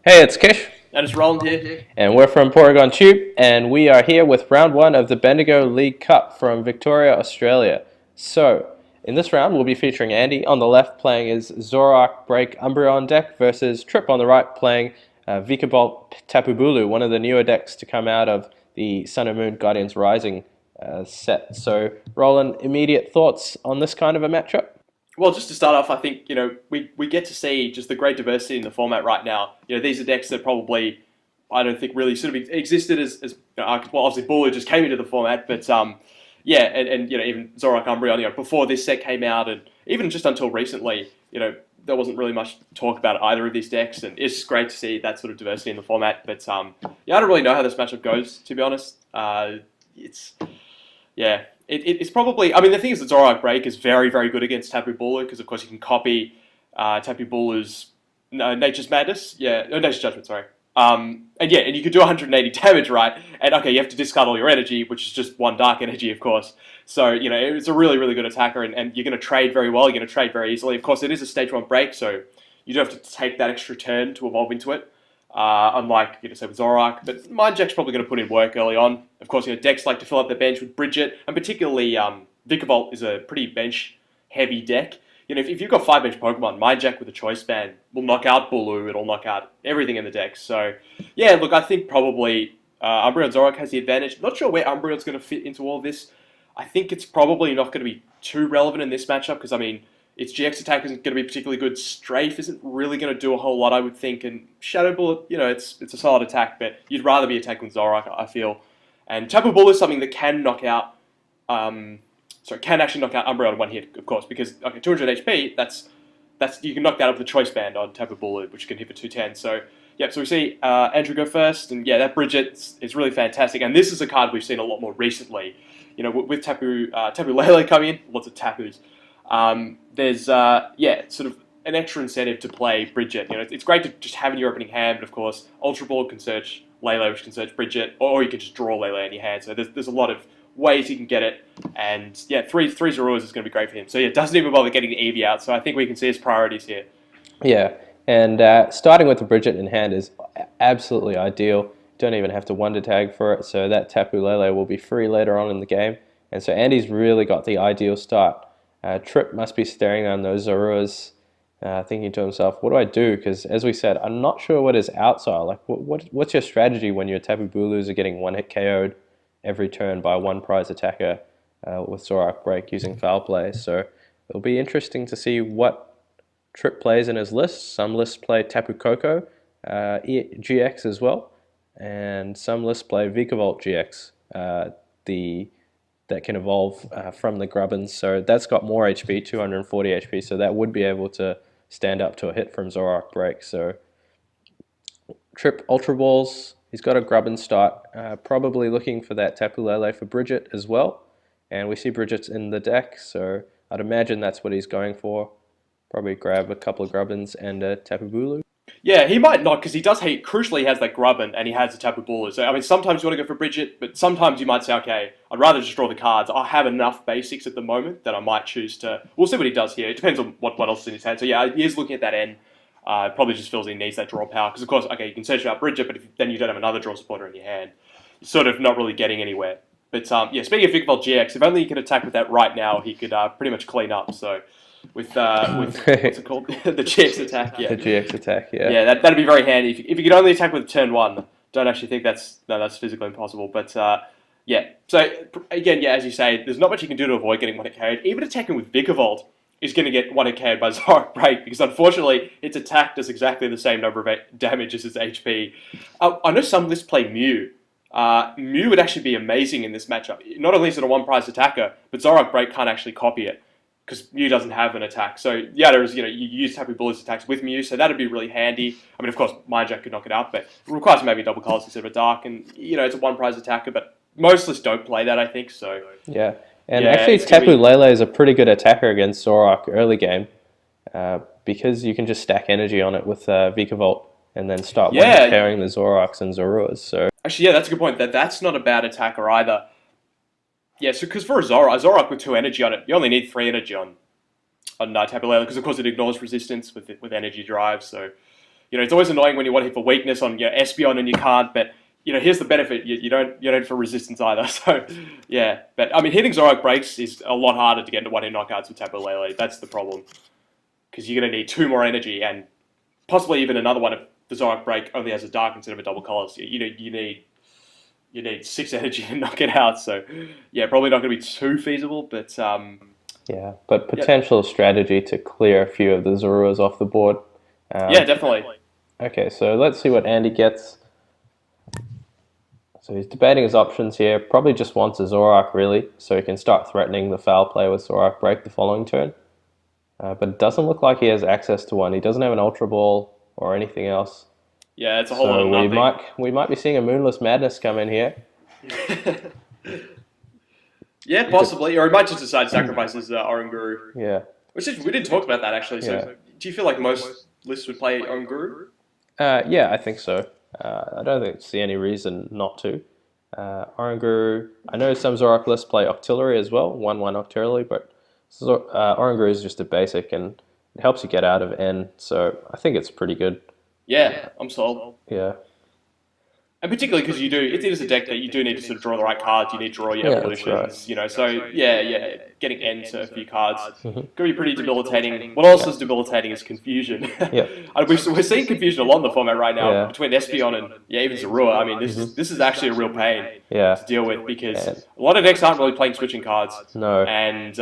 Hey, it's Kish, And it's Roland here. and we're from Porygon Tube, and we are here with round one of the Bendigo League Cup from Victoria, Australia. So, in this round, we'll be featuring Andy on the left playing his Zoroark Break Umbreon deck versus Tripp on the right playing Vikavolt Tapu Bulu, one of the newer decks to come out of the Sun and Moon Guardians Rising set. So, Roland, immediate thoughts on this kind of a matchup? Well, just to start off, I think we get to see just the great diversity in the format right now. These are decks that probably I don't think really sort of existed as well. Obviously, Bulu just came into the format, but yeah, and even Zoroark Umbreon, before this set came out, and even just until recently, there wasn't really much talk about either of these decks, and it's just great to see that sort of diversity in the format. But yeah, I don't really know how this matchup goes, to be honest. It's yeah, it's probably. I mean, the thing is that Zoroark Break is very, very good against Tapu Bulu because, of course, you can copy Tapu Bulu's Nature's Madness. Yeah, no, Nature's Judgment, sorry. And you could do 180 damage, right? And okay, you have to discard all your energy, which is just one dark energy, of course. So, it's a really, really good attacker, and you're going to trade very well. You're going to trade very easily. Of course, it is a stage 1 break, so you do have to take that extra turn to evolve into it. Unlike, say, with Zoroark. But Mindjack's probably going to put in work early on. Of course, decks like to fill up their bench with Bridget, and particularly Vikavolt is a pretty bench-heavy deck. If you've got 5 bench Pokemon, Mindjack with a Choice Band will knock out Bulu, it'll knock out everything in the deck. So, yeah, look, I think probably Umbreon Zoroark has the advantage. Not sure where Umbreon's going to fit into all of this. I think it's probably not going to be too relevant in this matchup, because, I mean, its GX attack isn't going to be particularly good. Strafe isn't really going to do a whole lot, I would think. And Shadow Bullet, it's a solid attack, but you'd rather be attacking with Zoroark, I feel. And Tapu Bulu is something that can knock out, can actually knock out Umbreon in one hit, of course, because 200 HP, that's you can knock that up with the Choice Band on Tapu Bulu, which can hit for 210. So yeah, so we see Andrew go first, and yeah, that Bridget is really fantastic. And this is a card we've seen a lot more recently. With Tapu Lele coming in, lots of Tapus. There's sort of an extra incentive to play Bridget. It's great to just have in your opening hand, but of course, Ultra Ball can search Lele, which can search Bridget, or you can just draw Lele in your hand. So there's a lot of ways he can get it, and yeah, three Zoroarks is going to be great for him. So yeah, doesn't even bother getting the Eevee out. So I think we can see his priorities here. Yeah, and starting with the Bridget in hand is absolutely ideal. Don't even have to wonder tag for it, so that Tapu Lele will be free later on in the game. And so Andy's really got the ideal start. Tripp must be staring on those Zoroarks, thinking to himself, what do I do? Because as we said, I'm not sure what his outs are. Like, what's your strategy when your Tapu Bulus are getting one-hit KO'd every turn by one prize attacker with Zoroark Break using Foul Play? So it'll be interesting to see what Tripp plays in his list. Some lists play Tapu Koko GX as well, and some lists play Vikavolt GX, that can evolve from the Grubbins. So that's got more HP, 240 HP, so that would be able to stand up to a hit from Zoroark Break. So Tripp Ultra Balls, he's got a Grubbin start, probably looking for that Tapu Lele for Bridget as well. And we see Bridget's in the deck, so I'd imagine that's what he's going for. Probably grab a couple of Grubbins and a Tapu Bulu. Yeah, he might not, because crucially he has that Grubbin and he has the Tapu Bulu. So, I mean, sometimes you want to go for Bridget, but sometimes you might say, okay, I'd rather just draw the cards. I have enough basics at the moment that I might choose to... We'll see what he does here. It depends on what else is in his hand. So, yeah, he is looking at that end. Probably just feels he needs that draw power. Because, of course, okay, you can search out Bridget, but then you don't have another draw supporter in your hand. You're sort of not really getting anywhere. But, yeah, speaking of Vikavolt GX, if only he could attack with that right now, he could pretty much clean up. So... With what's it called? The GX attack, yeah. The GX attack, yeah. Yeah, that'd be very handy. If you could only attack with turn 1, don't actually think that's physically impossible. But yeah, so again, yeah, as you say, there's not much you can do to avoid getting one-hit KO'd. Even attacking with Vikavolt is going to get one-hit KO'd by Zoroark Break, because unfortunately its attack does exactly the same number of damage as its HP. I know some lists play Mew. Mew would actually be amazing in this matchup. Not only is it a one-prize attacker, but Zoroark Break can't actually copy it, because Mew doesn't have an attack. So, yeah, you use Tapu Bulu's attacks with Mew, so that'd be really handy. I mean, of course, Mindjack could knock it out, but it requires maybe double colors instead of a dark, and, it's a one-prize attacker, but most lists don't play that, I think, so... Yeah, and actually Tapu Lele is a pretty good attacker against Zoroark early game, because you can just stack energy on it with Vikavolt, and then start carrying the Zoroarks and Zoroarks, so... Actually, yeah, that's a good point. That's not a bad attacker either. Yeah, so because for a Zoroark with 2 energy on it, you only need 3 energy on Tapu Lele, because of course it ignores resistance with energy drive. So it's always annoying when you want to hit for weakness on Espeon and you can't, but here's the benefit: you don't hit for resistance either. So yeah, but I mean, hitting Zoroark breaks is a lot harder to get into one-hit knockouts with Tapu Lele. That's the problem, because you're going to need 2 more energy and possibly even another one if the Zoroark break only has a dark instead of a double color. So, you need 6 energy to knock it out. So yeah, probably not going to be too feasible, but yeah, but potential strategy to clear a few of the Zoruas off the board. Yeah, definitely. Okay, so let's see what Andy gets. So he's debating his options here. Probably just wants a Zoroark, really, so he can start threatening the foul play with Zoroark Break the following turn. But it doesn't look like he has access to one. He doesn't have an Ultra Ball or anything else. Yeah, it's a whole lot of nothing. We might be seeing a Moonless Madness come in here. Yeah, possibly. Or he might just decide to sacrifice his Oranguru. Yeah. We didn't talk about that, actually. So do you feel like most lists would play Oranguru? Yeah, I think so. I don't see any reason not to. Oranguru, I know some Zoroark lists play Octillery as well, 1/1 Octillery, but Oranguru is just a basic and it helps you get out of N, so I think it's pretty good. Yeah, I'm sold. Yeah. And particularly because it is a deck that you do need to sort of draw the right cards. You need to draw your evolutions, right. So getting N to a few cards could be pretty debilitating. What else is debilitating is confusion. Yeah. We're seeing confusion a lot in the format right now between Espeon and even Zorua. I mean, this is actually a real pain to deal with because a lot of decks aren't really playing switching cards. No. And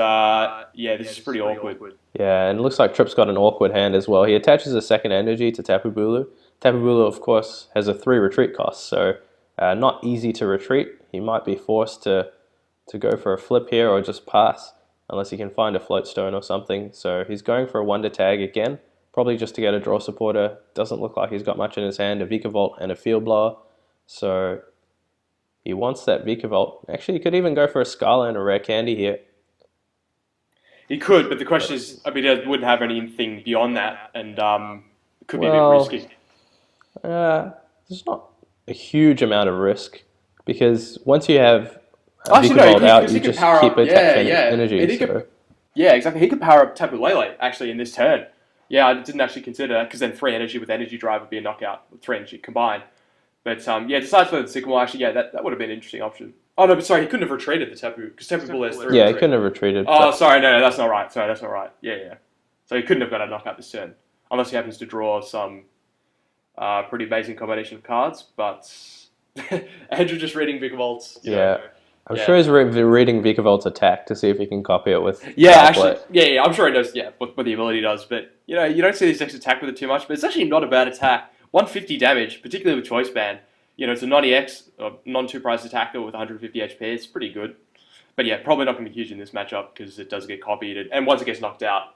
this is pretty awkward. Yeah, and it looks like Tripp's got an awkward hand as well. He attaches a second energy to Tapu Bulu. Tapu Bulu, of course, has a 3 retreat cost, so not easy to retreat. He might be forced to go for a flip here or just pass, unless he can find a float stone or something. So he's going for a Wonder Tag again, probably just to get a draw supporter. Doesn't look like he's got much in his hand, a Vikavolt and a Field Blower. So he wants that Vikavolt. Actually, he could even go for a Scala and a Rare Candy here. He could, but the question is, I mean, he wouldn't have anything beyond that, and it could be a bit risky. There's not a huge amount of risk because once you have Vikavolt out, you just keep attaching energy. Yeah, exactly. He could power up Tapu Lele actually in this turn. Yeah, I didn't actually consider that because then 3 energy with energy drive would be a knockout with 3 energy combined. But decides for the Sycamore. Actually, that would have been an interesting option. Oh no, but sorry, he couldn't have retreated the Tapu because Tapu Bulu has 3. Yeah, he couldn't have retreated. Oh, sorry, no, that's not right. Sorry, that's not right. Yeah. So he couldn't have got a knockout this turn unless he happens to draw some pretty amazing combination of cards. But Andrew just reading Vikavolt's. I'm sure he's reading Vikavolt's attack to see if he can copy it with. I'm sure he knows. Yeah, what the ability does. But you don't see these decks attack with it too much. But it's actually not a bad attack. 150 damage, particularly with Choice Band. It's a non-EX, non-2-price attacker with 150 HP. It's pretty good. But yeah, probably not going to be huge in this matchup because it does get copied. And once it gets knocked out,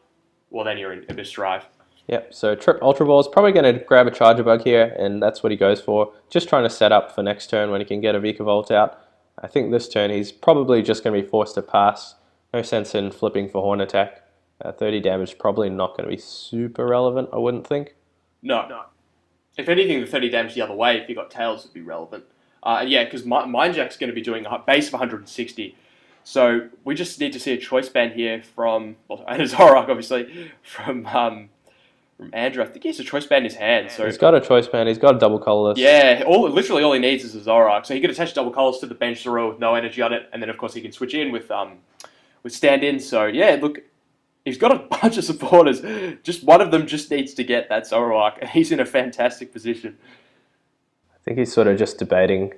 well, then you're in Abyss Drive. Yep, so Tripp Ultra Ball is probably going to grab a Charger Bug here, and that's what he goes for. Just trying to set up for next turn when he can get a Vikavolt out. I think this turn he's probably just going to be forced to pass. No sense in flipping for Horn Attack. 30 damage probably not going to be super relevant, I wouldn't think. No. If anything, the 30 damage the other way, if you got Tails, would be relevant. Because Mindjack's going to be doing a base of 160. So we just need to see a Choice Band here and a Zoroark, obviously, from Andrew. I think he has a Choice Band in his hand. So he's got a Choice Band. He's got a double colorless. Yeah, literally all he needs is a Zoroark. So he can attach double colors to the bench Zoro with no energy on it, and then of course he can switch in with stand-in. So yeah, look, he's got a bunch of supporters. Just one of them just needs to get that Zoroark, and he's in a fantastic position. I think he's sort of just debating: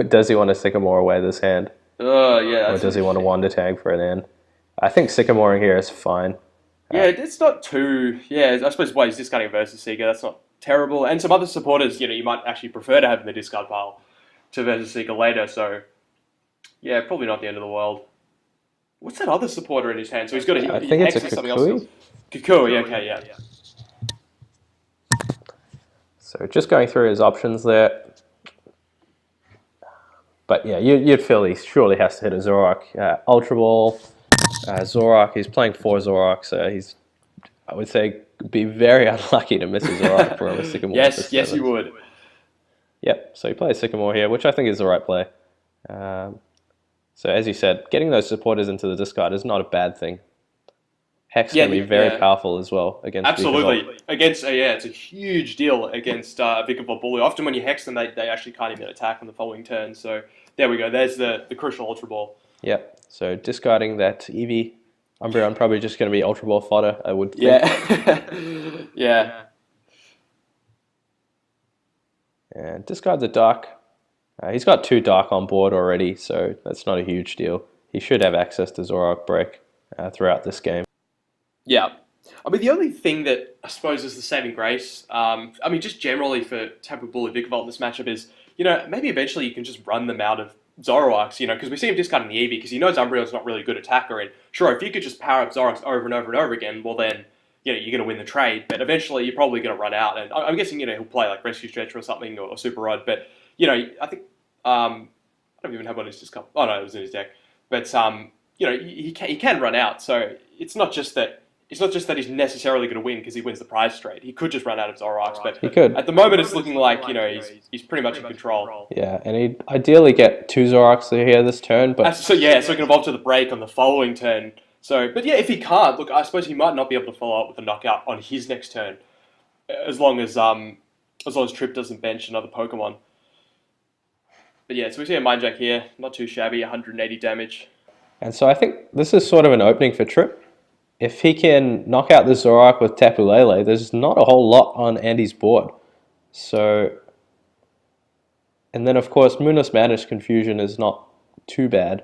does he want to Sycamore away this hand? Or does he want to Wonder Tag for an end? I think Sycamoring here is fine. Yeah, it's not too... Yeah, I suppose why he's discarding a Versus Seeker, that's not terrible. And some other supporters, you might actually prefer to have in the discard pile to Versus Seeker later, so... Yeah, probably not the end of the world. What's that other supporter in his hand? So he's got I think it's a Kukui. Kukui, okay, yeah. So just going through his options there. But yeah, you'd feel he surely has to hit a Zoroark. Ultra Ball, Zoroark, he's playing 4 Zoroark, so he's, I would say, be very unlucky to miss a Zoroark from a Sycamore. Yes, you would. Yep, so he plays Sycamore here, which I think is the right play. So as you said, getting those supporters into the discard is not a bad thing. Hex can be very powerful as well against absolutely Vikavolt. against it's a huge deal against Vikavolt Bulu. Often when you hex them, they actually can't even attack on the following turn. So there we go. There's the crucial Ultra Ball. Yep. So discarding that Eevee, Umbreon probably just going to be Ultra Ball fodder, I would think. Yeah. Yeah. And discard the Dark. He's got 2 Dark on board already, so that's not a huge deal. He should have access to Zoroark Break throughout this game. Yeah. I mean, the only thing that I suppose is the saving grace, I mean, just generally for Tapu Bulu Vikavolt in this matchup is, maybe eventually you can just run them out of Zoroarks, because we see him discarding the Eevee because he knows Umbreon's not really a good attacker. And sure, if you could just power up Zoroarks over and over and over again, well then, you're going to win the trade. But eventually you're probably going to run out. And I'm guessing, he'll play like Rescue Stretcher or something or Super Rod. But, I think, I don't even have one in his discard. Oh no, it was in his deck. But, he can run out. So it's not just that he's necessarily going to win because he wins the prize straight. He could just run out of Zoroarks, but he could. At the moment it's looking like he's pretty much in control. Yeah, and he'd ideally get 2 Zoroarks here this turn, but so he can evolve to the break on the following turn. So, but yeah, if he can't, look, I suppose he might not be able to follow up with a knockout on his next turn, as long as Tripp doesn't bench another Pokemon. But yeah, so we see a Mind Jack here, not too shabby, 180 damage. And so I think this is sort of an opening for Tripp. If he can knock out the Zoroark with Tapu Lele, there's not a whole lot on Andy's board. So, and then of course, Moonless Madness Confusion is not too bad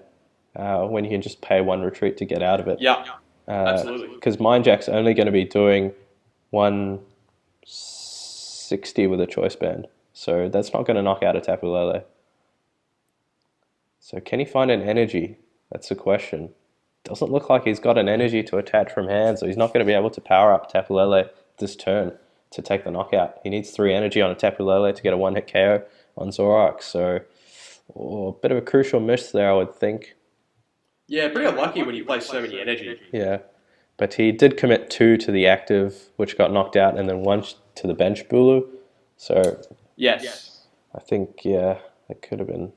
when you can just pay 1 retreat to get out of it. Yeah, absolutely. Because Mind Jack's only going to be doing 160 with a Choice Band. So that's not going to knock out a Tapu Lele. So can he find an energy? That's the question. Doesn't look like he's got an energy to attach from hand, so he's not going to be able to power up Tapu Lele this turn to take the knockout. He needs 3 energy on a Tapu Lele to get a 1-hit KO on Zoroark, so a bit of a crucial miss there, I would think. Yeah, pretty unlucky when you play so many energy. Yeah, but he did commit 2 to the active, which got knocked out, and then 1 to the bench Bulu, so yes. I think, yeah, it could have been,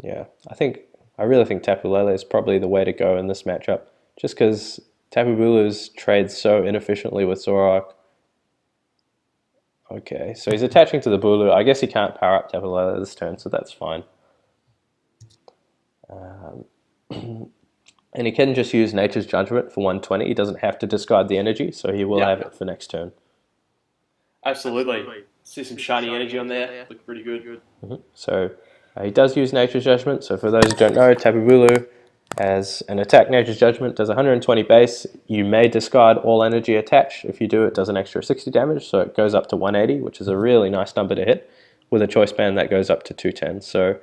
yeah, I really think Tapu Lele is probably the way to go in this matchup, just because Tapu Bulu's trades so inefficiently with Zoroark. Okay, so he's attaching to the Bulu. I guess he can't power up Tapu Lele this turn, so that's fine. And he can just use Nature's Judgment for 120. He doesn't have to discard the energy, so he will have it for next turn. Absolutely. See some shiny energy on there. Look pretty good. So he does use Nature's Judgment. So for those who don't know, Tapu Bulu as an attack Nature's Judgment does 120 base. You may discard all energy attached. If you do, it does an extra 60 damage, so it goes up to 180, which is a really nice number to hit. With a Choice Band, that goes up to 210. So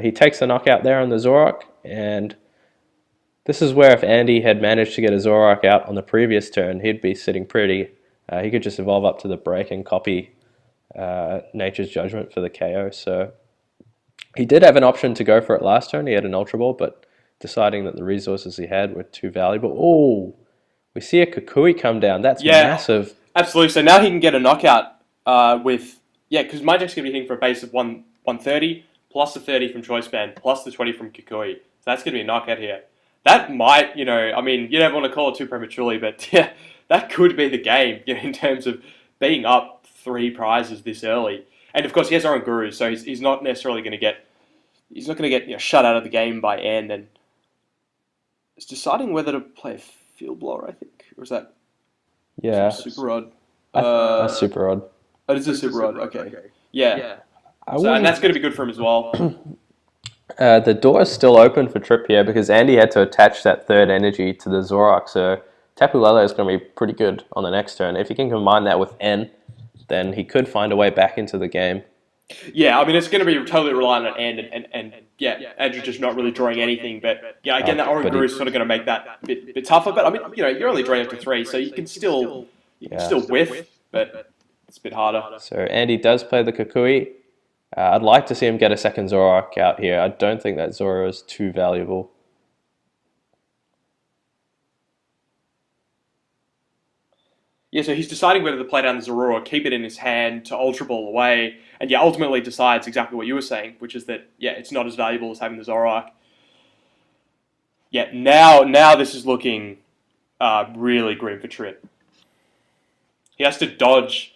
he takes the knockout there on the Zoroark, and this is where if Andy had managed to get a Zoroark out on the previous turn, he'd be sitting pretty. He could just evolve up to the break and copy Nature's Judgment for the KO. So he did have an option to go for it last turn. He had an Ultra Ball, but deciding that the resources he had were too valuable. Oh, we see a Kukui come down. That's massive. Absolutely. So now he can get a knockout with, because Mind Jack's going to be hitting for a base of 130, plus the 30 from Choice Band, plus the 20 from Kukui. So that's going to be a knockout here. That might, I mean, you never want to call it too prematurely, but yeah, that could be the game, in terms of being up 3 prizes this early. And of course, he has Oran Guru, so he's not necessarily going to get, shut out of the game by End. And it's deciding whether to play a Field Blower, I think, or is that Super Rod? That's Super Rod. Oh, it is a Super Rod. Okay, yeah. So, and that's going to be good for him as well. The door is still open for Tripp here because Andy had to attach that 3rd energy to the Zoroark, so Tapu Lele is going to be pretty good on the next turn. If he can combine that with N, then he could find a way back into the game. Yeah, I mean, it's going to be totally reliant on N, and Andrew just not really drawing anything, but again, that Oran Guru is sort of going to make that a bit tougher, but I mean, you're only drawing up to 3, so you can still whiff, but it's a bit harder. So Andy does play the Kukui. I'd like to see him get a second Zoroark out here. I don't think that Zoro is too valuable. Yeah, so he's deciding whether to play down the Zoro or keep it in his hand to Ultra Ball away, and ultimately decides exactly what you were saying, which is that, it's not as valuable as having the Zoroark. Yeah, now this is looking really grim for Tripp. He has to dodge.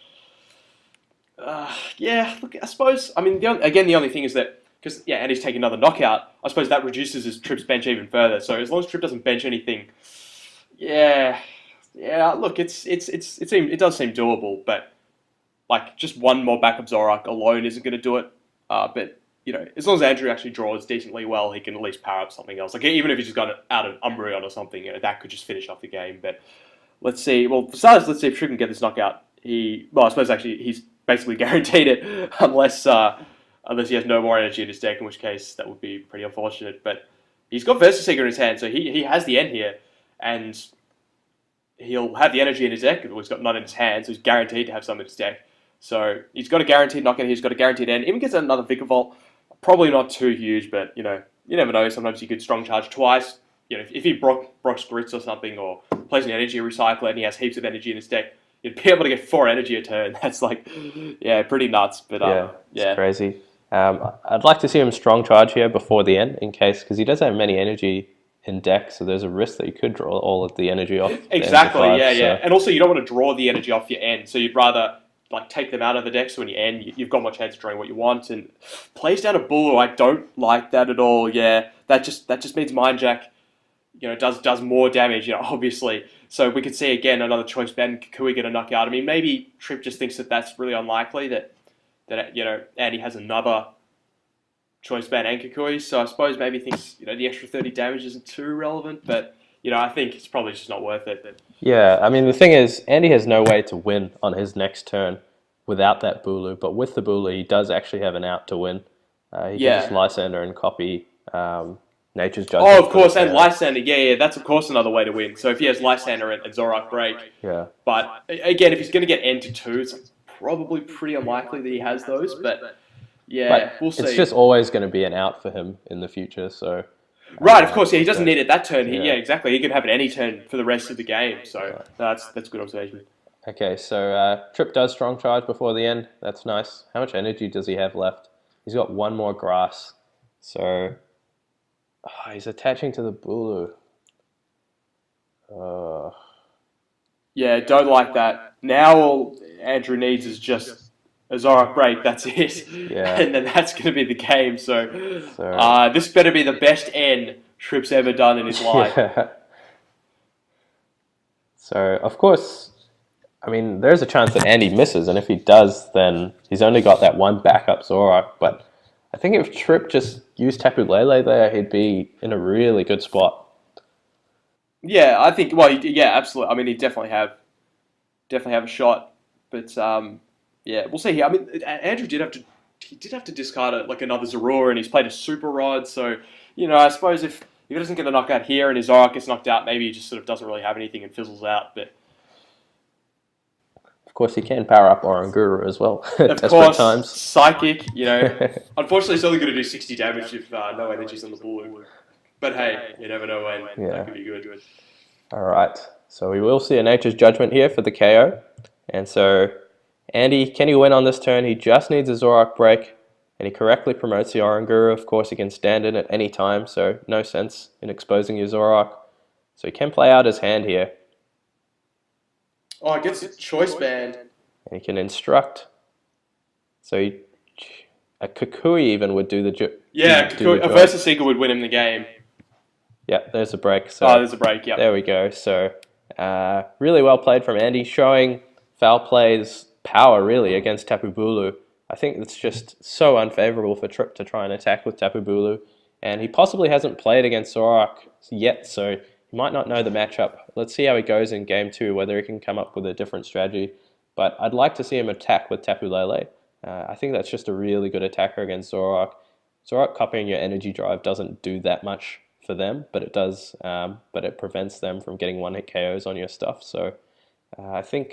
Yeah, look, I suppose. I mean, the only thing is that because and he's taking another knockout. I suppose that reduces his Tripp's bench even further. So as long as Tripp doesn't bench anything, yeah. Look, it does seem doable, but like just one more backup Zoroark alone isn't going to do it. But as long as Andrew actually draws decently well, he can at least power up something else. Like even if he just got out of Umbreon or something, that could just finish off the game. But let's see. Well, for starters, let's see if Tripp can get this knockout. I suppose actually he's basically guaranteed it unless he has no more energy in his deck, in which case that would be pretty unfortunate. But he's got Versus Seeker in his hand, so he has the end here, and he'll have the energy in his deck. Well, he's got none in his hand, so he's guaranteed to have some in his deck. So he's got a guaranteed knockout. He's got a guaranteed end. Even gets another Vikavolt. Probably not too huge, but you never know. Sometimes he could strong charge twice. If he Brock's Grits or something, or plays an energy recycler and he has heaps of energy in his deck, you'd be able to get 4 energy a turn. That's like, pretty nuts. But it's crazy. I'd like to see him strong charge here before the end, in case, because he doesn't have many energy in deck, so there's a risk that you could draw all of the energy off. Exactly. And also you don't want to draw the energy off your end, so you'd rather take them out of the deck, so when you end, you've got more chance of drawing what you want. And plays down a Bulu, I don't like that at all. Yeah, that just means Mind Jack, does more damage. Obviously. So we could see again another choice band. Kukui get a knockout. I mean, maybe Tripp just thinks that that's really unlikely. That Andy has another choice band and Kukui. So I suppose maybe thinks the extra 30 damage isn't too relevant, but. I think it's probably just not worth it. Yeah, I mean, the thing is, Andy has no way to win on his next turn without that Bulu, but with the Bulu, he does actually have an out to win. He can just Lysander and copy Nature's Judgment. Oh, of course, and Lysander, that's of course another way to win. So if he has Lysander and Zoroark break. Yeah. But again, if he's going to get N to 2, it's probably pretty unlikely that he has those, but we'll see. It's just always going to be an out for him in the future, so... Right, of course, he doesn't need it that turn. Exactly. He can have it any turn for the rest of the game. So that's a good observation. Okay, so Tripp does strong charge before the end. That's nice. How much energy does he have left? He's got one more grass. So he's attaching to the Bulu. Don't like that. Now all Andrew needs is just a Zoroark break, that's it. Yeah. And then that's going to be the game. So this better be the best N Tripp's ever done in his life. Yeah. So, of course, I mean, there's a chance that Andy misses, and if he does, then he's only got that one backup Zoroark. But I think if Tripp just used Tapu Lele there, he'd be in a really good spot. Yeah, I think, absolutely. I mean, he'd definitely have a shot. But... we'll see here. I mean, Andrew did have to discard another Zorua, and he's played a Super Rod. So, I suppose if he doesn't get a knockout here and his Zoroark gets knocked out, maybe he just sort of doesn't really have anything and fizzles out. But of course, he can power up Oranguru as well. Of course, times. Psychic. Unfortunately, it's only going to do 60 damage if no energy's on the Bulu. But hey, you never know when that could be good. All right, so we will see a Nature's Judgment here for the KO, and so. Andy, can he win on this turn? He just needs a Zoroark break, and he correctly promotes the Oranguru. Of course, he can stand in at any time, so no sense in exposing your Zoroark. So he can play out his hand here. Oh, it gets a choice band. And he can instruct. So a Kukui even would do the job. Yeah, a Versus Seeker would win him the game. Yeah, there's a break. So there's a break, yeah. There we go. So really well played from Andy, showing foul plays power really against Tapu Bulu. I think it's just so unfavorable for Tripp to try and attack with Tapu Bulu, and he possibly hasn't played against Zoroark yet, so he might not know the matchup. Let's see how he goes in game 2, whether he can come up with a different strategy. But I'd like to see him attack with Tapu Lele. I think that's just a really good attacker against Zoroark. Zoroark copying your energy drive doesn't do that much for them, but it does. But it prevents them from getting one-hit KOs on your stuff. So I think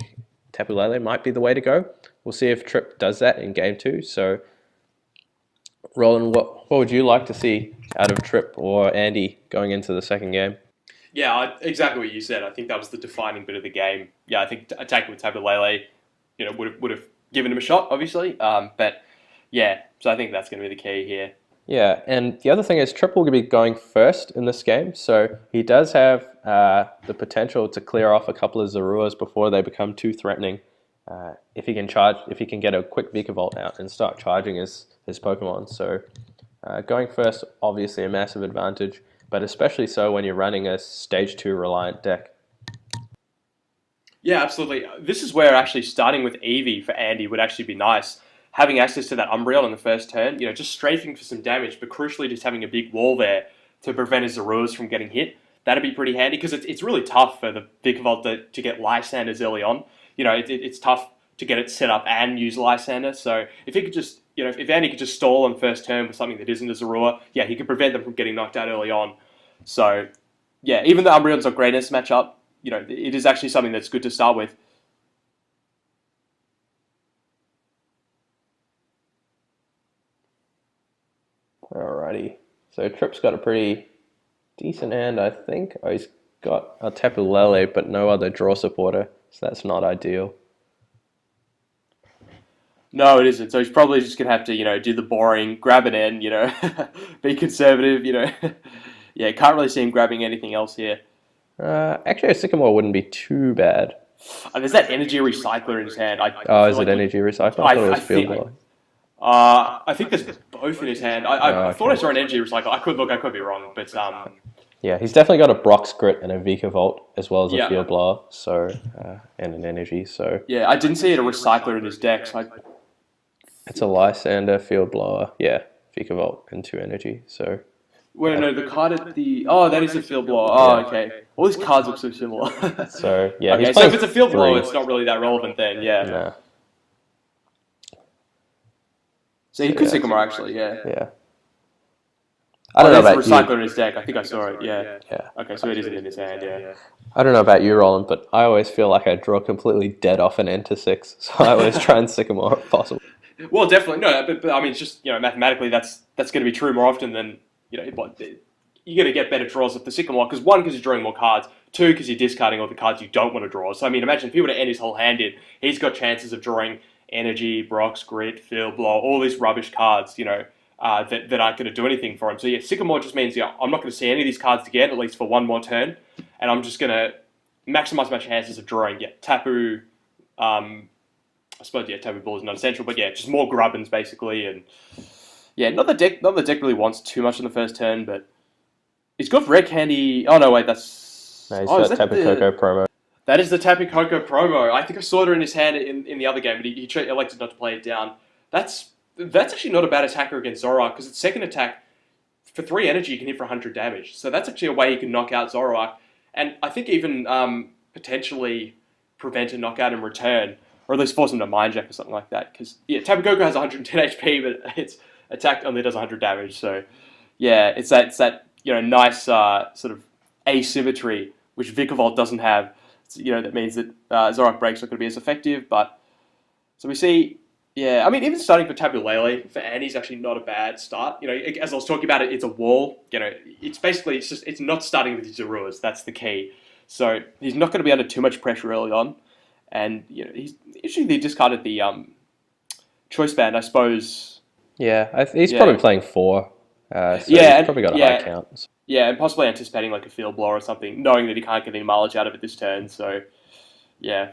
Tapu Lele might be the way to go. We'll see if Tripp does that in game 2. So, Roland, what would you like to see out of Tripp or Andy going into the second game? Yeah, exactly what you said. I think that was the defining bit of the game. Yeah, I think attacking with Tapu Lele, would have given him a shot, obviously. But yeah, so I think that's going to be the key here. Yeah, and the other thing is Tripp will be going first in this game, so he does have the potential to clear off a couple of Zoroarks before they become too threatening. If he can charge, if he can get a quick Vikavolt out and start charging his Pokemon. So going first, obviously a massive advantage, but especially so when you're running a Stage 2 reliant deck. Yeah, absolutely. This is where actually starting with Eevee for Andy would actually be nice. Having access to that Umbreon on the first turn, just strafing for some damage, but crucially just having a big wall there to prevent his Zoroarks from getting hit. That'd be pretty handy because it's really tough for the Vikavolt to get Lysanders early on. It's tough to get it set up and use Lysander. So if he could just, if Andy could just stall on the first turn with something that isn't a Zoroark, yeah, he could prevent them from getting knocked out early on. So, yeah, even though Umbreon's not great in this matchup, it is actually something that's good to start with. Alrighty. So Tripp's got a pretty decent hand, I think. Oh, he's got a Tapu Lele, but no other draw supporter, so that's not ideal. No, it isn't. So he's probably just going to have to, do the boring, grab an N, be conservative, Yeah, can't really see him grabbing anything else here. Actually, a Sycamore wouldn't be too bad. There's that energy recycler in his hand. Is it energy recycler? I thought it was field blower. I think there's both in his hand. I thought I saw an energy recycle. I could be wrong, but yeah, he's definitely got a Brock's Grit and a Vikavolt as well as a field blower, so and an energy. So yeah, I didn't see a recycler in his deck. So it's a Lysander, field blower, Vikavolt and 2 energy. So wait, no, the card at the that is a field blower. Oh, okay. All these cards look so similar. So yeah, okay. So if it's a field blower, it's not really that relevant then. Yeah. No. So he could Sycamore actually, Yeah. I don't know about you. Recycler in his deck. I think I saw it. Yeah. Okay, so it isn't in his hand. Yeah. I don't know about you, Roland, but I always feel like I draw completely dead off an Enter 6, so I always try and Sycamore if possible. Well, definitely no, but I mean, it's just mathematically that's going to be true more often than you're going to get better draws with the Sycamore because one, because you're drawing more cards, two, because you're discarding all the cards you don't want to draw. So I mean, imagine if he were to end his whole hand in, he's got chances of drawing energy, Brock's Grit, field blow, all these rubbish cards, that aren't going to do anything for him. So yeah, Sycamore just means I'm not going to see any of these cards again, at least for one more turn, and I'm just going to maximize my chances of drawing. Yeah, Tapu. I suppose Tapu Bulu is not essential, but yeah, just more Grubbins basically, and yeah, not the deck really wants too much on the first turn, but he's got Rare Candy. Oh no, wait, that's he's got Tapu Koko promo. That is the Tapu Koko promo. I think I saw it in his hand in the other game, but he elected not to play it down. That's actually not a bad attacker against Zoroark, because its second attack, for 3 energy, you can hit for 100 damage. So that's actually a way you can knock out Zoroark. And I think even potentially prevent a knockout in return, or at least force him to Mind Jack or something like that. Because, Tapu Koko has 110 HP, but its attack only does 100 damage. So, yeah, it's that nice sort of asymmetry, which Vikavolt doesn't have. That means that Zoroark Break's not going to be as effective, but so we see, I mean, even starting for Tapu Lele for Andy's actually not a bad start. As I was talking about it's a wall. It's not starting with his Zoroarks. That's the key. So he's not going to be under too much pressure early on, and he's usually discarded the choice band, I suppose. Yeah, he's probably playing 4. So he's probably got a high count. Yeah, and possibly anticipating like a field blow or something, knowing that he can't get any mileage out of it this turn. So, yeah.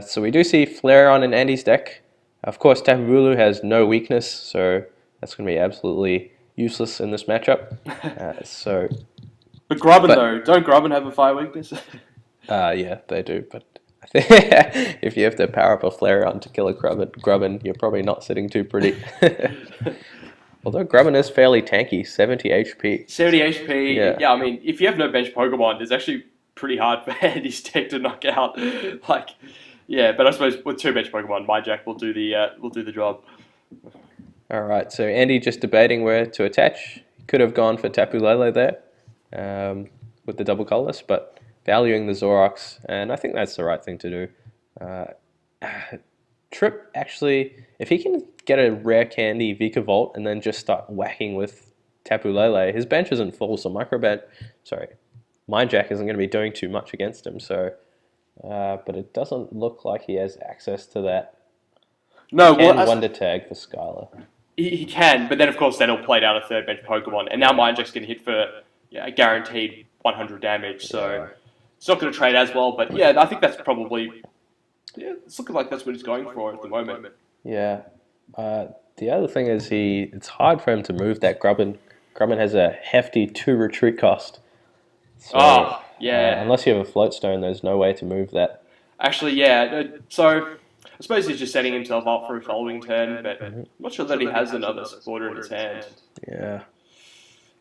So we do see Flareon in Andy's deck. Of course, Tapu Bulu has no weakness, so that's going to be absolutely useless in this matchup. But Grubbin, though, don't Grubbin have a fire weakness? Yeah, they do, but if you have to power up a Flareon to kill a Grubbin, you're probably not sitting too pretty. Although Grubbin is fairly tanky, 70 HP. 70 HP, yeah, I mean, if you have no bench Pokemon, it's actually pretty hard for Andy's deck to knock out. But I suppose with 2 bench Pokemon, Mind Jack will do the job. Alright, so Andy just debating where to attach. Could have gone for Tapu Lele there with the double colorless, but valuing the Zoroarks, and I think that's the right thing to do. Tripp, actually, if he can get a Rare Candy Vikavolt and then just start whacking with Tapu Lele, his bench isn't full, so Mind Jack isn't going to be doing too much against him. So, but it doesn't look like he has access to that. No, Wonder Tag for Skylar. he can, but then of course he'll play down a third bench Pokemon, and now Mindjack's going to hit for a guaranteed 100 damage, so it's not going to trade as well. But yeah, I think that's probably it's looking like that's what he's going for at the moment. Yeah. The other thing is it's hard for him to move that Grubbin. Grubbin has a hefty 2 retreat cost. So, unless you have a float stone, there's no way to move that. Actually, yeah. So I suppose he's just setting himself up for a following turn, but I'm not sure that he has another supporter in his hand. Yeah.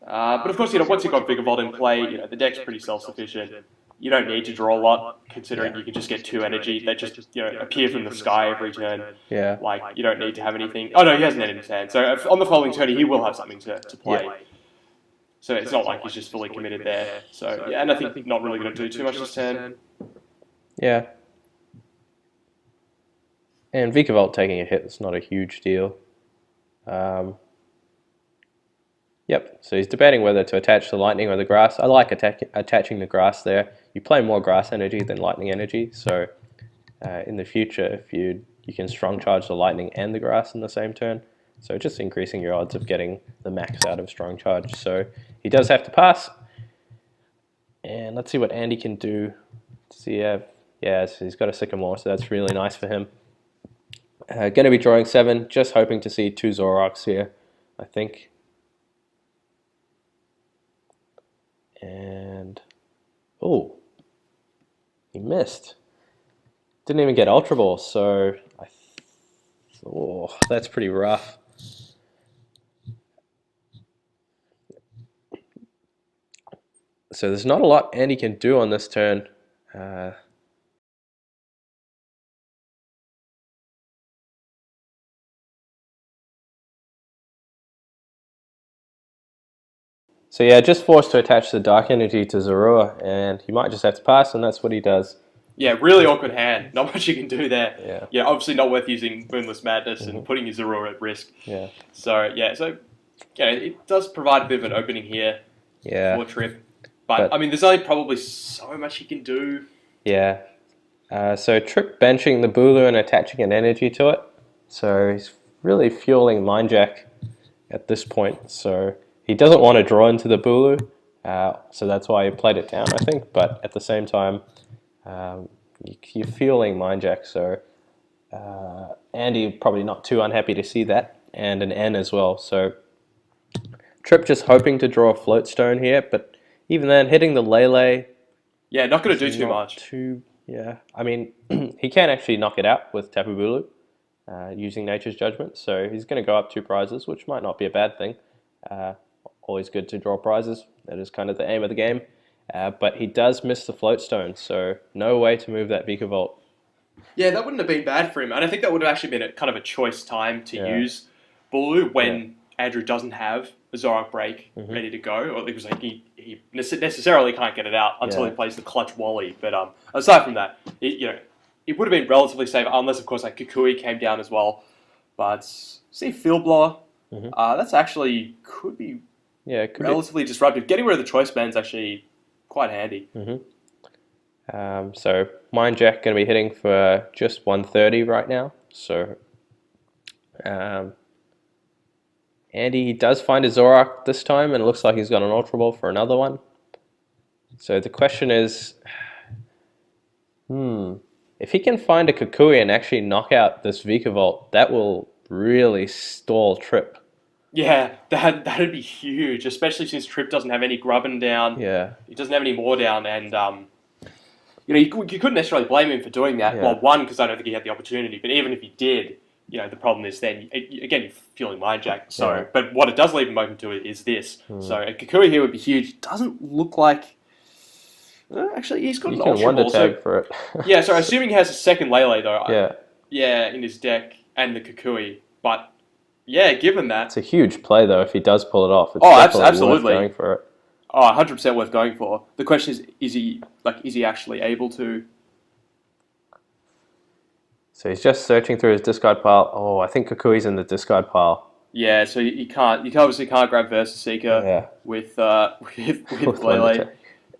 But of course, once you've got Vikavolt in play, the deck's pretty self-sufficient. You don't need to draw a lot, considering you can just get 2 energy. They just appear from the sky every turn. Yeah. Like, you don't need to have anything. Oh, no, he has an end in his hand. So on the following turn, he will have something to play. Yeah. So it's not like he's just fully committed there. So, yeah, and I think not really going to do too much this turn. Yeah. And Vikavolt taking a hit is not a huge deal. Yep, so he's debating whether to attach the lightning or the grass. I like attaching the grass there. You play more grass energy than lightning energy, so in the future, if you can strong charge the lightning and the grass in the same turn, so just increasing your odds of getting the max out of strong charge. So he does have to pass, and let's see what Andy can do. See, so he's got a Sycamore, so that's really nice for him. Going to be drawing 7, just hoping to see 2 Zoroarks here, I think. And, he missed. Didn't even get Ultra Ball, so that's pretty rough. So there's not a lot Andy can do on this turn. So yeah, just forced to attach the Dark Energy to Zoroark, and he might just have to pass, and that's what he does. Yeah, really awkward hand. Not much you can do there. Yeah, obviously not worth using Moonless Madness and putting your Zoroark at risk. Yeah. So it does provide a bit of an opening here for Tripp. But I mean, there's only probably so much he can do. Yeah. So Tripp benching the Bulu and attaching an energy to it. So he's really fueling Mindjack at this point. So he doesn't want to draw into the Bulu, so that's why he played it down, I think. But at the same time, you're fueling Mindjack, so Andy probably not too unhappy to see that, and an N as well. So Tripp just hoping to draw a float stone here, but even then, hitting the Lele... Yeah, not going to do too much. I mean, he can actually knock it out with Tapu Bulu using Nature's Judgment, so he's going to go up 2 prizes, which might not be a bad thing. Always good to draw prizes. That is kind of the aim of the game. But he does miss the float stone, so no way to move that Vikavolt. Yeah, that wouldn't have been bad for him. And I think that would have actually been kind of a choice time to use Bulu when Andrew doesn't have a Zoroark break ready to go, or because he necessarily can't get it out until he plays the clutch Wally. But aside from that, it would have been relatively safe, unless of course like Kukui came down as well. But see Field Blower, that's actually could be relatively disruptive. Getting rid of the choice band's actually quite handy. So Mindjack going to be hitting for just 130 right now. So Andy does find a Zoroark this time, and it looks like he's got an Ultra Ball for another one. So the question is, if he can find a Kukui and actually knock out this Vikavolt, that will really stall Tripp. Yeah, that'd be huge, especially since Tripp doesn't have any Grubbin down. Yeah. He doesn't have any more down, and you couldn't necessarily blame him for doing that. Yeah. Well, one, because I don't think he had the opportunity, but even if he did, the problem is then, again, you're fueling Mindjack. So, but what it does leave him open to is this. So a Kukui here would be huge. Doesn't look like... actually, he's got an Ultra Ball. Tag for it. Yeah, so assuming he has a second Lele, though. Yeah, in his deck, and the Kukui. But, yeah, given that... It's a huge play, though, if he does pull it off. It's absolutely. Worth going for it. 100% worth going for. The question is he actually able to... So he's just searching through his discard pile. Oh, I think Kukui's in the discard pile. Yeah, so you obviously can't grab Versus Seeker with Lele.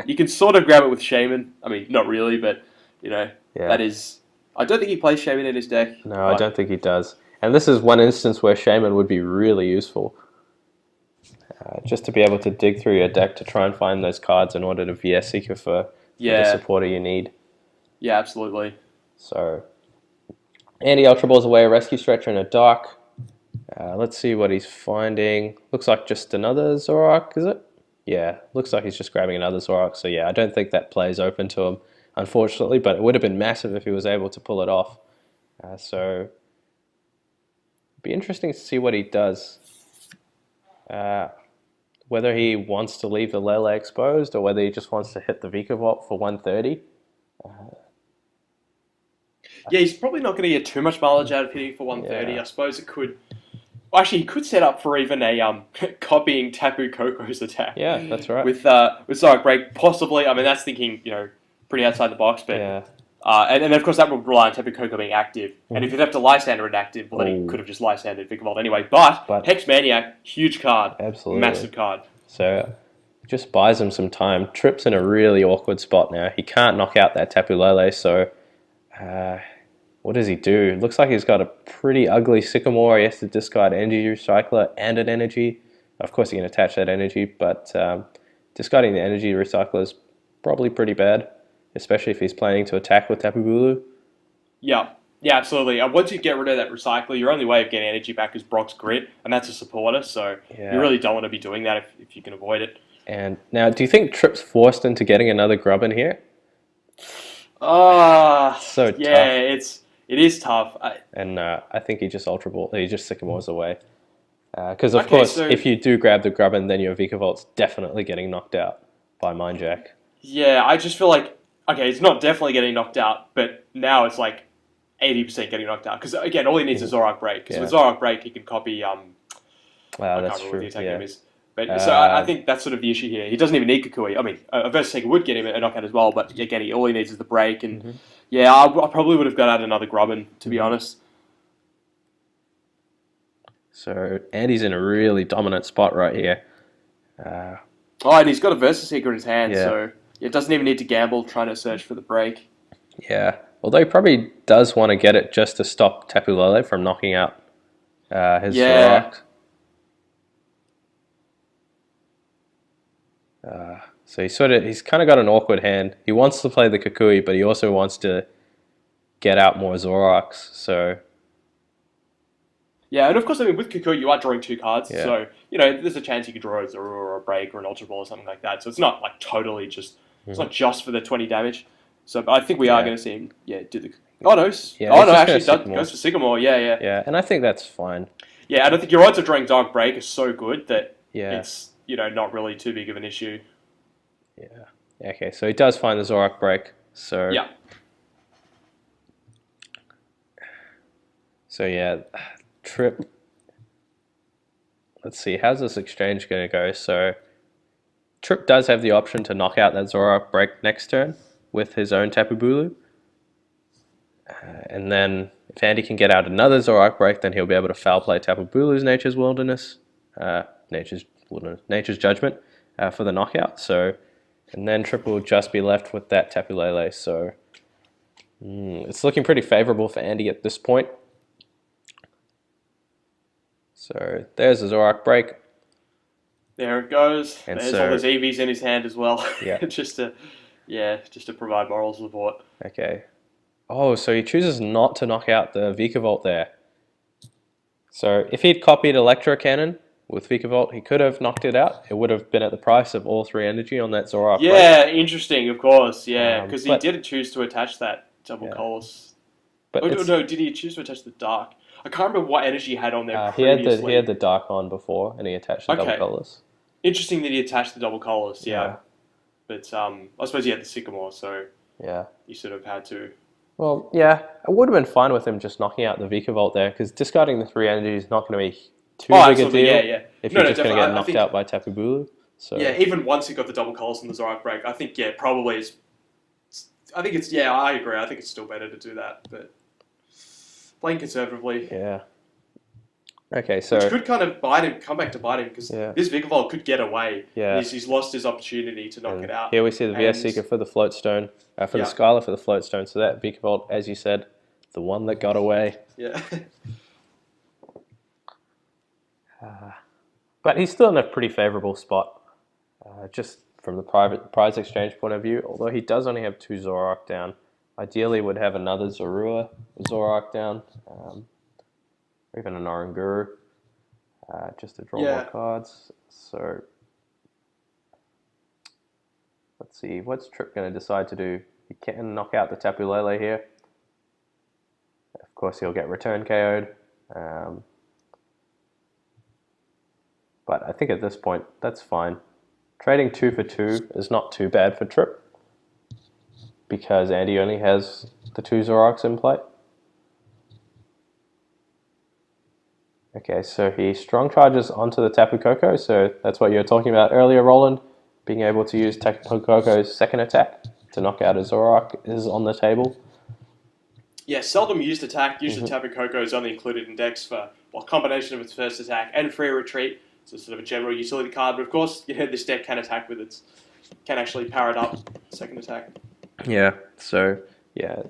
You can sort of grab it with Shaman. I mean, not really, but that is. I don't think he plays Shaman in his deck. No, I don't think he does. And this is one instance where Shaman would be really useful. Just to be able to dig through your deck to try and find those cards in order to VS Seeker for the supporter you need. Yeah, absolutely. So, Andy Ultra Ball's away, a Rescue Stretcher and a Dark. Let's see what he's finding. Looks like just another Zoroark, is it? Yeah, looks like he's just grabbing another Zoroark. So yeah, I don't think that play is open to him, unfortunately, but it would have been massive if he was able to pull it off. So, it'd be interesting to see what he does. Whether he wants to leave the Lele exposed or whether he just wants to hit the Vikavolt for 130. Yeah, he's probably not going to get too much mileage out of hitting for 130. Yeah. I suppose it could... Well, actually, he could set up for even a copying Tapu Koko's attack. Yeah, that's right. With Zoroark Break, possibly. I mean, that's thinking, pretty outside the box, but... Yeah. And of course, that would rely on Tapu Koko being active. And if he'd have to Lysander inactive, well, then he could have just Lysandered Vikavolt anyway. But Hex Maniac, huge card. Absolutely. Massive card. So, just buys him some time. Tripp's in a really awkward spot now. He can't knock out that Tapu Lele, so... what does he do? Looks like he's got a pretty ugly Sycamore. He has to discard Energy Recycler and an Energy. Of course, he can attach that Energy, but discarding the Energy Recycler is probably pretty bad, especially if he's planning to attack with Tapu Bulu. Yeah, absolutely. Once you get rid of that Recycler, your only way of getting energy back is Brock's Grit, and that's a supporter, so you really don't want to be doing that if you can avoid it. And now, do you think Tripp's forced into getting another Grubbin here? So tough. It is tough. I think he just he just Sycamores away. Because of course, if you do grab the Grubbin, then your Vikavolt's definitely getting knocked out by Mindjack. Yeah, I just feel like, okay, it's not definitely getting knocked out, but now it's like 80% getting knocked out. Because again, all he needs is Zoroark Break. Because with Zoroark Break, he can copy, I can't remember what the attack name is. But, so I think that's sort of the issue here. He doesn't even need Kukui. I mean, a Versus Seeker would get him a knockout as well, but again, all he needs is the break. And I probably would have got out another Grubbin, to be honest. So Andy's in a really dominant spot right here. And he's got a Versus Seeker in his hand, so it doesn't even need to gamble trying to search for the break. Yeah, although he probably does want to get it just to stop Tapu Lele from knocking out his Zoroark. So he's kind of got an awkward hand. He wants to play the Kukui, but he also wants to get out more Zoroarks. So yeah, and of course, I mean, with Kukui, you are drawing 2 cards, so there's a chance you could draw a Zorua or a Break or an Ultra Ball or something like that. So it's not like totally just it's not just for the 20 damage. So I think we are going to see him do the actually goes for Sycamore. Yeah, and I think that's fine. Yeah, I don't think your odds of drawing Dark Break are so good that it's not really too big of an issue. Yeah. Okay, so he does find the Zoroark Break. So Tripp. Let's see, how's this exchange going to go? So Tripp does have the option to knock out that Zoroark Break next turn with his own Tapu Bulu. And then if Andy can get out another Zoroark Break, then he'll be able to foul play Tapu Bulu's Nature's Judgment for the knockout. So, and then Tripp will just be left with that Tapu Lele. So it's looking pretty favorable for Andy at this point. So there's the Zoroark Break. There it goes. And there's all those EVs in his hand as well. Yeah. just to provide moral support. Okay. Oh, so he chooses not to knock out the Vikavolt there. So if he'd copied Electro Cannon with Vikavolt, he could have knocked it out. It would have been at the price of all 3 energy on that Zoroark. Yeah, break. Interesting, of course. Yeah, because he did choose to attach that double colors. But no, did he choose to attach the dark? I can't remember what energy he had on there previously. He had the dark on before, and he attached the double colors. Interesting that he attached the double colors. Yeah. But I suppose he had the Sycamore, so he sort of had to. Well, yeah, I would have been fine with him just knocking out the Vikavolt there, because discarding the 3 energy is not going to be too big a deal. If you're just going to get knocked out by Tapu Bulu. So yeah, even once he got the double colors on the Zoroark Break, I think probably is. I think it's I agree. I think it's still better to do that, but playing conservatively. Yeah. Okay, so which could kind of come back to bite him, because this Vikavolt could get away. Yeah. He's lost his opportunity to knock it out. Here we see the VS Seeker for the Floatstone, for the Skylar for the Floatstone. So that Vikavolt, as you said, the one that got away. Yeah. But he's still in a pretty favourable spot, just from the prize exchange point of view, although he does only have 2 Zoroark down. Ideally would have another Zoroark down, or even an Oranguru, just to draw more cards. So let's see, what's Tripp going to decide to do? He can knock out the Tapu Lele here. Of course, he'll get return KO'd. But I think at this point, that's fine. Trading 2 for 2 is not too bad for Tripp, because Andy only has the 2 Zoroarks in play. Okay, so he strong charges onto the Tapu Koko, so that's what you were talking about earlier, Roland. Being able to use Tapu Koko's second attack to knock out a Zoroark is on the table. Yeah, seldom used attack. Usually Tapu Koko is only included in decks for a combination of its first attack and free retreat. So it's sort of a general utility card, but of course, this deck can attack with its, can actually power it up, second attack. Yeah, so, yeah.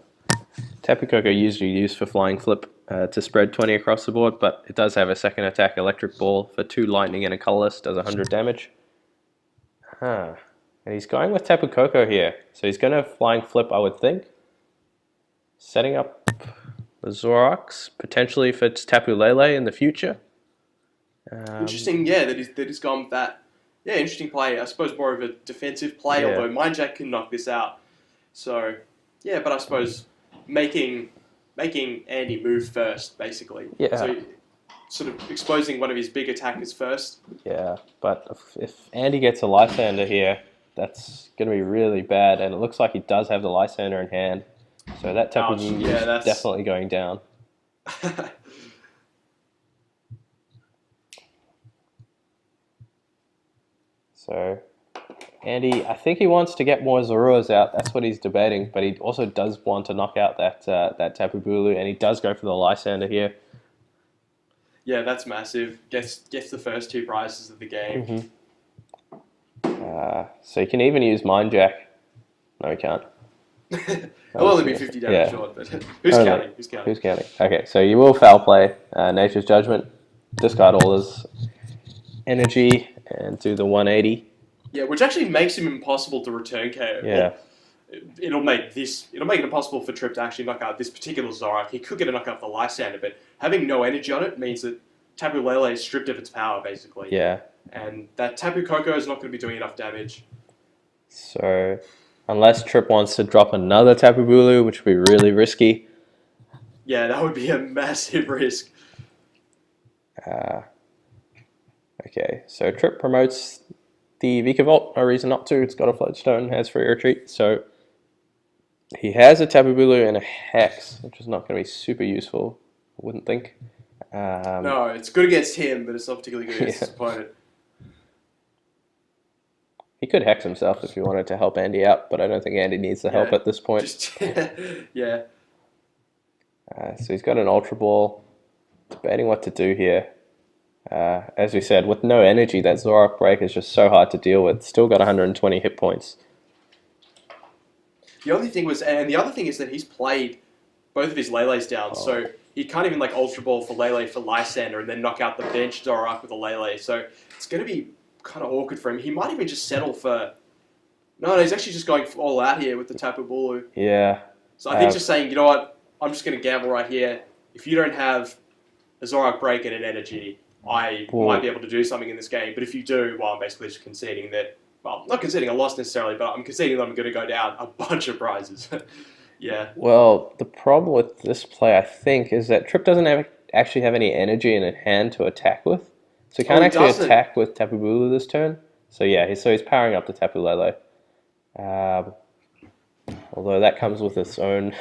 Tapu Koko usually used for flying flip to spread 20 across the board, but it does have a second attack, Electric Ball, for 2 lightning and a colorless, does 100 damage. And he's going with Tapu Koko here, so he's going to flying flip, I would think. Setting up the Zoroarks, potentially for Tapu Lele in the future. Interesting, yeah, that he's gone with that. Yeah, interesting play. I suppose more of a defensive play, although Mind Jack can knock this out. So, yeah, but I suppose making Andy move first, basically. Yeah. So, sort of exposing one of his big attackers first. Yeah, but if Andy gets a Lysander here, that's going to be really bad, and it looks like he does have the Lysander in hand. So that Tapu is definitely going down. So Andy, I think he wants to get more Zoruas out. That's what he's debating, but he also does want to knock out that Tapu Bulu, and he does go for the Lysander here. Yeah, that's massive. Gets the first 2 prizes of the game. So you can even use Mind Jack. No, he can't. It'll only be 50 damage short, but who's counting? Who's counting? Okay, so you will foul play Nature's Judgment, discard all his energy, and do the 180. Yeah, which actually makes him impossible to return KO. Yeah. It'll make it impossible for Tripp to actually knock out this particular Zoroark. He could get a knockout of the Lysander, but having no energy on it means that Tapu Lele is stripped of its power, basically. Yeah. And that Tapu Koko is not going to be doing enough damage. So, unless Tripp wants to drop another Tapu Bulu, which would be really risky. Yeah, that would be a massive risk. Okay, so Tripp promotes the Vikavolt. No reason not to. It's got a Floatstone, has free retreat. So he has a Tapu Bulu and a Hex, which is not going to be super useful, I wouldn't think. No, it's good against him, but it's not particularly good against his opponent. He could Hex himself if he wanted to help Andy out, but I don't think Andy needs the help at this point. Yeah. So he's got an Ultra Ball. Debating what to do here. As we said, with no energy, that Zoroark break is just so hard to deal with. Still got 120 hit points. The other thing is that he's played both of his Lele's down, so he can't even Ultra Ball for Lele for Lysander and then knock out the bench Zoroark with a Lele. So it's going to be kind of awkward for him. He might even just settle for... No, he's actually just going all out here with the Tapu Bulu. Yeah. So I think just saying, you know what, I'm just going to gamble right here. If you don't have a Zoroark break and an energy, I might be able to do something in this game. But if you do, well, I'm basically just conceding that, well, not conceding a loss necessarily, but I'm conceding that I'm going to go down a bunch of prizes. Yeah. Well, the problem with this play, I think, is that Tripp doesn't actually have any energy in hand to attack with. So he can't actually attack with Tapu Bulu this turn. So yeah, he's powering up the Tapu Lele. Although that comes with its own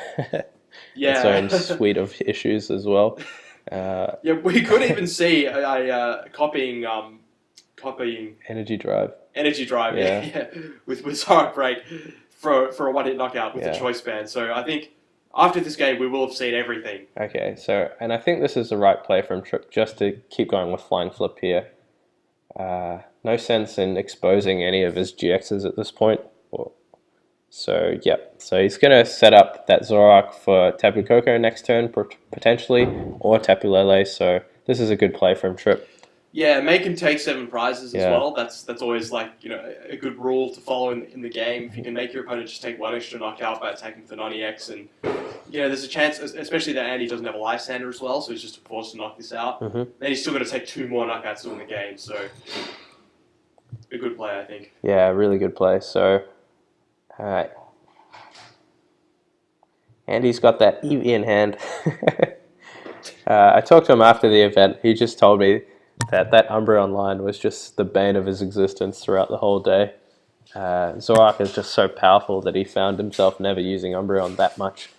its own suite of issues as well. Yeah, we could even see copying Energy Drive. Yeah. with Zoroark break for a one-hit knockout with the choice band. So I think after this game we will have seen everything. Okay, so and I think this is the right play from Tripp just to keep going with flying flip here. No sense in exposing any of his GXs at this point. So he's going to set up that Zoroark for Tapu Koko next turn potentially, or Tapu Lele. So this is a good play from Tripp. Yeah, make him take 7 prizes as Yeah. well. That's always like, a good rule to follow in the game. If you can make your opponent just take 1 extra knockout by attacking with the 90x, and there's a chance, especially that Andy doesn't have a Lysander as well, so he's just forced to knock this out. Mm-hmm. Then he's still got to take 2 more knockouts to win the game. So a good play, I think. Yeah, really good play. So, Andy's got that Eevee in hand. I talked to him after the event. He just told me that Umbreon line was just the bane of his existence throughout the whole day. Zoroark is just so powerful that he found himself never using Umbreon that much.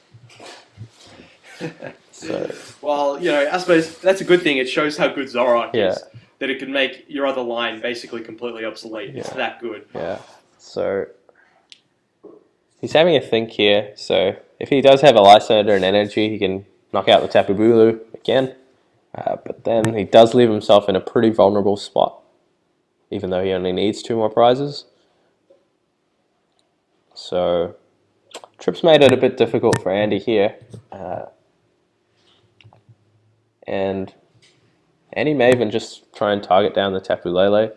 So, well, I suppose that's a good thing. It shows how good Zoroark Yeah. is. That it can make your other line basically completely obsolete. It's that good. yeah. So, he's having a think here. So, if he does have a Lysander and energy, he can knock out the Tapu Bulu again. But then he does leave himself in a pretty vulnerable spot, even though he only needs 2 more prizes. So, Tripp's made it a bit difficult for Andy here. And Andy may even just try and target down the Tapu Lele,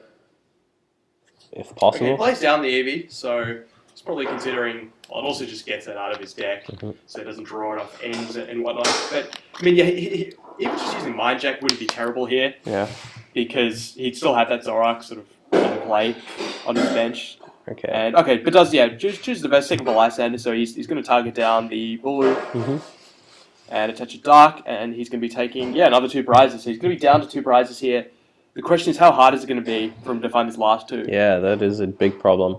if possible. Okay, he plays down the Eevee, so he's probably considering. Well, it also just gets that out of his deck, so he doesn't draw it off ends and whatnot. But I mean, even just using Mind Jack wouldn't be terrible here. Yeah. Because he'd still have that Zoroark sort of in play on his bench. Okay. And but choose the best second for Lysander. So he's going to target down the Bulu and attach a Dark, and he's going to be taking another 2 prizes. So he's going to be down to 2 prizes here. The question is, how hard is it going to be for him to find his last 2? Yeah, that is a big problem.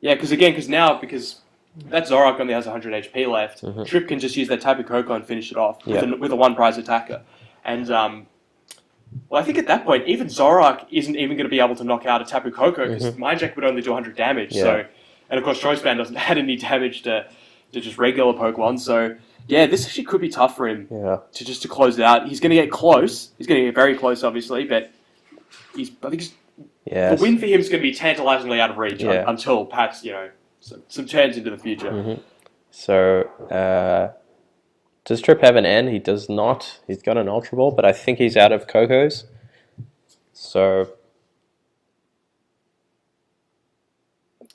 Yeah, because that Zoroark only has 100 HP left. Tripp can just use that Tapu Koko and finish it off with a 1 prize attacker. And well, I think at that point, even Zoroark isn't even going to be able to knock out a Tapu Koko because Mind Jack would only do 100 damage. Yeah. So, and of course, Choice Band doesn't add any damage to just regular Pokemon. So, yeah, this actually could be tough for him to close it out. He's going to get close. He's going to get very close, obviously, but I think the win for him is going to be tantalizingly out of reach until perhaps some turns into the future. So, does Tripp have an N? He does not. He's got an Ultra Ball, but I think he's out of Kokos. So,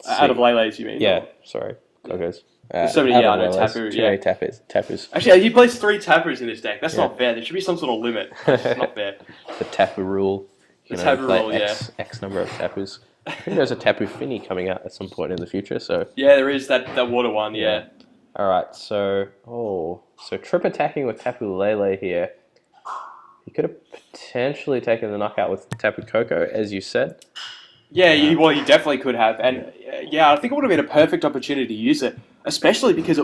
out of Lele's, you mean? Yeah, sorry, Kokos. There's so many, I know Tapu. Too many Tapus. Actually, he plays 3 Tapus in this deck. That's not fair. There should be some sort of limit. It's not fair. The Tapu rule. The Tapu rule, X number of Tapus. I think there's a Tapu Fini coming out at some point in the future. So yeah, there is that water one. Yeah. All right. So Tripp attacking with Tapu Lele here. He could have potentially taken the knockout with Tapu Koko, as you said. Yeah, he definitely could have, and I think it would have been a perfect opportunity to use it, especially because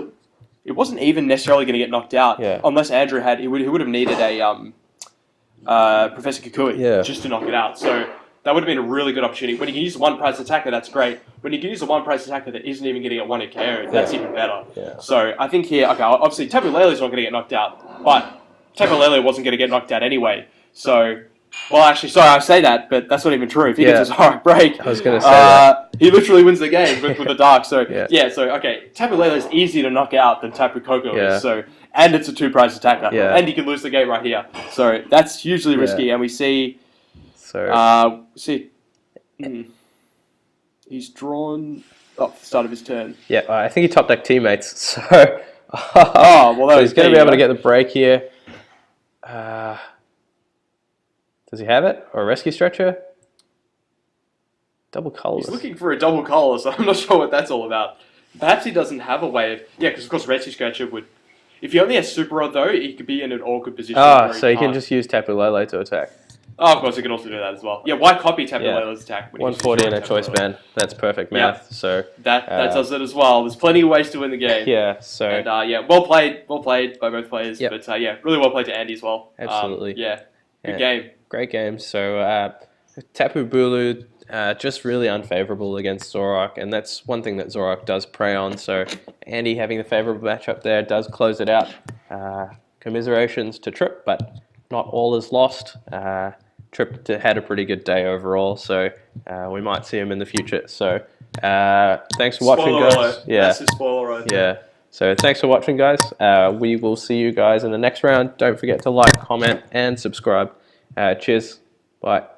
it wasn't even necessarily going to get knocked out unless Andrew had. He would have needed a Professor Kukui just to knock it out. So that would have been a really good opportunity. When you can use a 1 prize attacker, that's great. When you can use a 1 prize attacker that isn't even getting a 1 hit KO, that's even better. Yeah. So I think here, obviously Tapu Lele's not going to get knocked out, but Tapu Lele wasn't going to get knocked out anyway. So. Well, actually, sorry, I say that, but that's not even true. If he gets his Zoroark break, I was going to say that. He literally wins the game with the Dark. So, Tapu Lele is easier to knock out than Tapu Koko is. So, and it's a 2 prize attacker. Yeah. And he can lose the game right here. So, that's hugely risky. And we see... he's drawn... Oh, the start of his turn. Yeah, I think he top decked teammates. So, he's going to be able to get the break here. Does he have it? Or a rescue stretcher? Double colorless. He's looking for a double colorless, so I'm not sure what that's all about. Perhaps he doesn't have a way of... Yeah, because of course rescue stretcher would... If he only has Super Rod though, he could be in an awkward position. So he can just use Tapu Lele to attack. Oh, of course, he can also do that as well. Yeah, why copy Tapu Lele's attack? When 140 and a choice band. That's perfect math. Yeah. So that does it as well. There's plenty of ways to win the game. Yeah, so... And well played by both players. Yep. But really well played to Andy as well. Absolutely. Good game. Great game. So Tapu Bulu just really unfavorable against Zoroark, and that's one thing that Zoroark does prey on. So Andy having the favorable matchup there does close it out. Commiserations to Tripp, but not all is lost. Tripp had a pretty good day overall, so we might see him in the future. So thanks for watching, guys. Alert. Massive spoiler alert. Yeah. So thanks for watching, guys. We will see you guys in the next round. Don't forget to like, comment, and subscribe. Cheers. Bye.